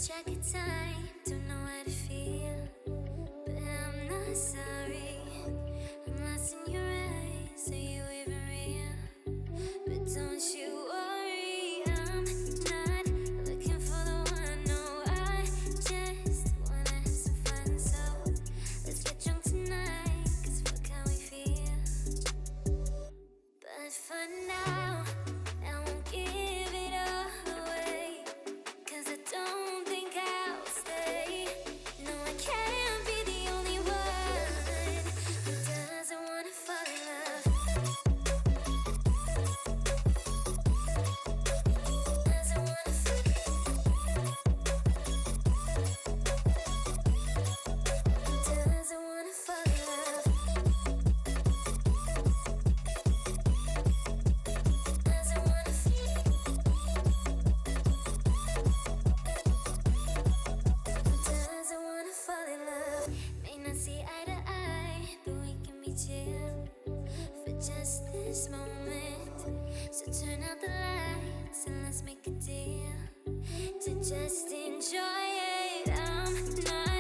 lost track of time, don't know how to feel, but I'm not sorry. I'm lost in your eyes, are you even real? But don't you worry, I'm not looking for the one. No, I just wanna have some fun. So let's get drunk tonight, 'cause fuck how we feel. But for now, I won't give it all away, 'cause I don't think I'll stay. No, I can't be the only one who doesn't wanna fall in love. Doesn't wanna fall in love. Doesn't wanna fall in love. Doesn't wanna feel. Doesn't wanna fall in love. May not see eye to eye, but we can be chill for just this moment. So turn out the lights and let's make a deal to just enjoy it. I'm not